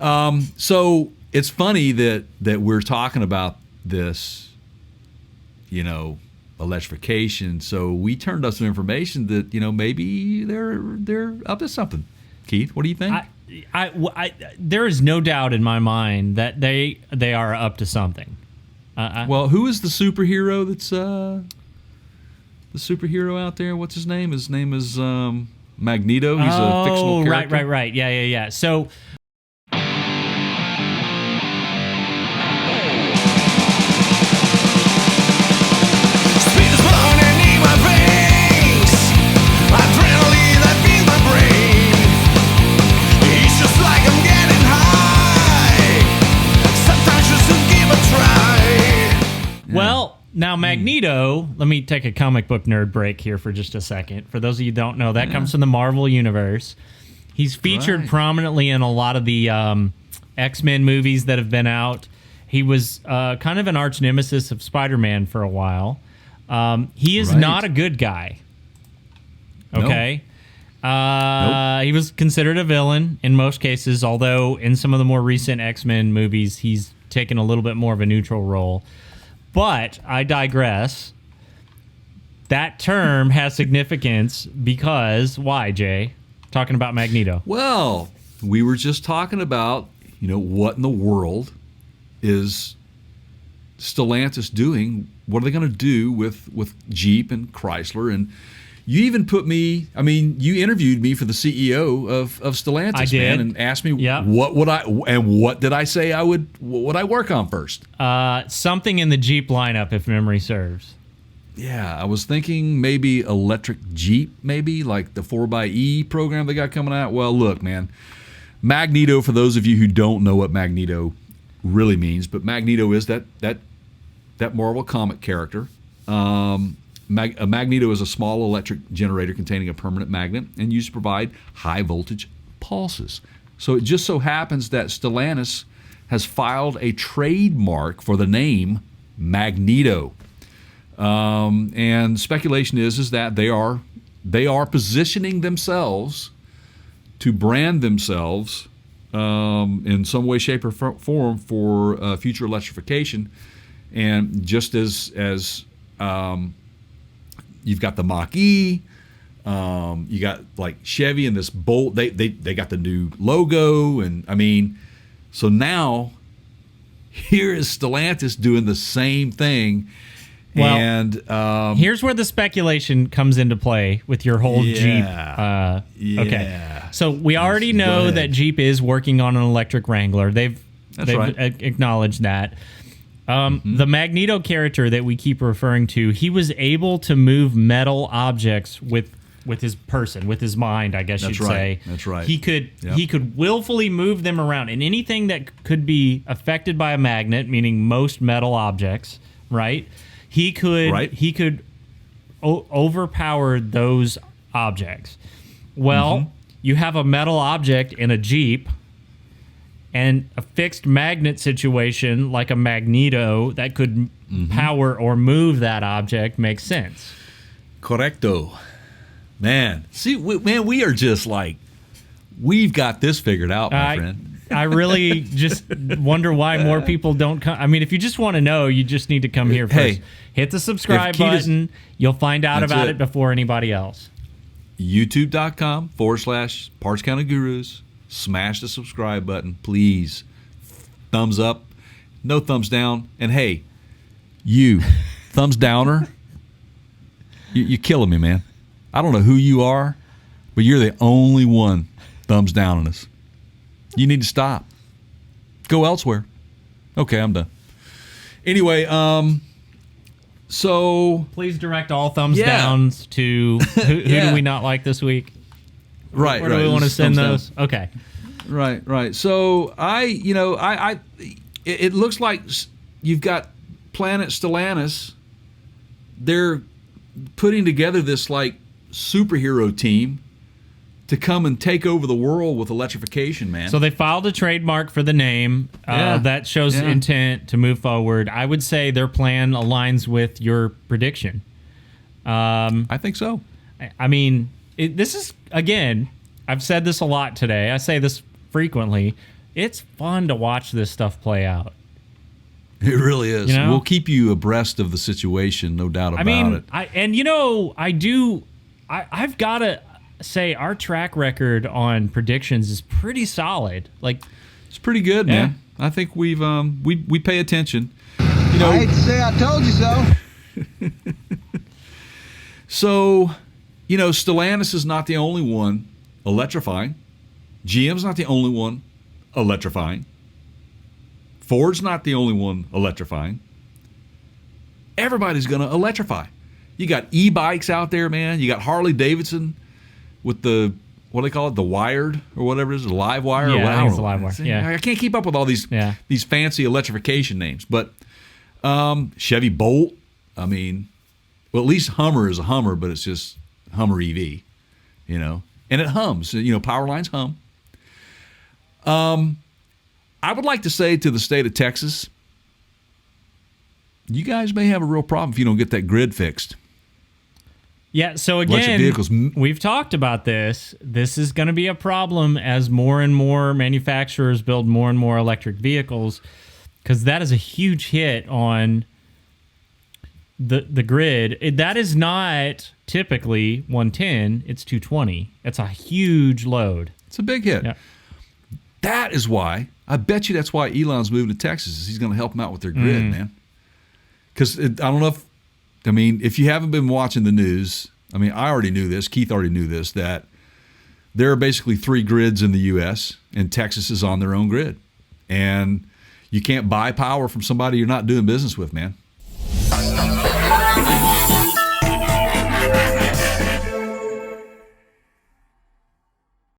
So it's funny that we're talking about this, electrification. So we turned up some information that maybe they're up to something. Keith, what do you think? There is no doubt in my mind that they are up to something. Well, who is the superhero that's the superhero out there? What's his name? His name is Magneto. He's a fictional character. Right. Yeah. So. Well, now Magneto, let me take a comic book nerd break here for just a second. For those of you who don't know, that comes from the Marvel Universe. He's featured prominently in a lot of the X-Men movies that have been out. He was kind of an arch nemesis of Spider-Man for a while. He is not a good guy. Okay? Nope. He was considered a villain in most cases, although in some of the more recent X-Men movies, he's taken a little bit more of a neutral role. But I digress. That term has significance because, why, Jay? Talking about Magneto. Well, we were just talking about, what in the world is Stellantis doing? What are they going to do with Jeep and Chrysler? And you even put me, you interviewed me for the CEO of Stellantis, I did. man, and asked me what did I say what would I work on first? Something in the Jeep lineup, if memory serves. Yeah, I was thinking maybe electric Jeep, maybe like the 4xe program they got coming out. Well, look, man, Magneto, for those of you who don't know what Magneto really means, but Magneto is that Marvel comic character. A magneto is a small electric generator containing a permanent magnet and used to provide high voltage pulses. So it just so happens that Stellantis has filed a trademark for the name Magneto. And speculation is that they are positioning themselves to brand themselves in some way, shape, or form for future electrification. And just as you've got the Mach-E, you got like Chevy and this Bolt. They got the new logo, and so now here is Stellantis doing the same thing. Well, and here's where the speculation comes into play with your whole Jeep. Okay, so we already know that Jeep is working on an electric Wrangler. They've acknowledged that. The Magneto character that we keep referring to, he was able to move metal objects with his person, with his mind, I guess you'd say. That's right. He could willfully move them around, and anything that could be affected by a magnet, meaning most metal objects, right? He could overpower those objects. Well, you have a metal object in a Jeep, and a fixed magnet situation like a Magneto that could power or move that object makes sense. Correcto. Man, see, we are just like, we've got this figured out, my friend. I really just wonder why more people don't come. If you just want to know, you just need to come here first. Hey, hit the subscribe button. You'll find out about it before anybody else. YouTube.com/partscountergurus. Smash the subscribe button, please. Thumbs up, no thumbs down. And hey, you, thumbs downer, you're killing me, man. I don't know who you are, but you're the only one thumbs down on us. You need to stop. Go elsewhere. Okay, I'm done. Anyway, so please direct all thumbs downs to who do we not like this week? Right, Where do we want to send those? Down. Okay. Right. So it looks like you've got Planet Stellantis. They're putting together this like superhero team to come and take over the world with electrification, man. So they filed a trademark for the name. That shows intent to move forward. I would say their plan aligns with your prediction. I think so. This is, again, I've said this a lot today. I say this frequently. it's fun to watch this stuff play out. It really is. You know? We'll keep you abreast of the situation, no doubt about it. I've got to say our track record on predictions is pretty solid. Like, it's pretty good, man. I think we pay attention. You know, I hate to say I told you so. So, you know, Stellantis is not the only one electrifying. GM's not the only one electrifying. Ford's not the only one electrifying. Everybody's going to electrify. You got e-bikes out there, man. You got Harley Davidson with the, what do they call it, the wired or whatever it is, the live wire? Yeah, or I think it's the live wire. Yeah. I can't keep up with all these fancy electrification names. But Chevy Bolt, I mean, well, at least Hummer is a Hummer, but it's just Hummer EV, you know. And it hums. You know, power lines hum. I would like to say to the state of Texas, you guys may have a real problem if you don't get that grid fixed. Yeah, so Electric again, vehicles. we've talked about this. This is going to be a problem as more and more manufacturers build more and more electric vehicles, because that is a huge hit on the grid. That is not typically 110, it's 220. It's a huge load. It's a big hit. Yeah. That is why, I bet you that's why Elon's moving to Texas, is he's going to help them out with their grid, man. Because I don't know if you haven't been watching the news, I mean, I already knew this, Keith already knew this, that there are basically 3 grids in the U.S., and Texas is on their own grid. And you can't buy power from somebody you're not doing business with, man.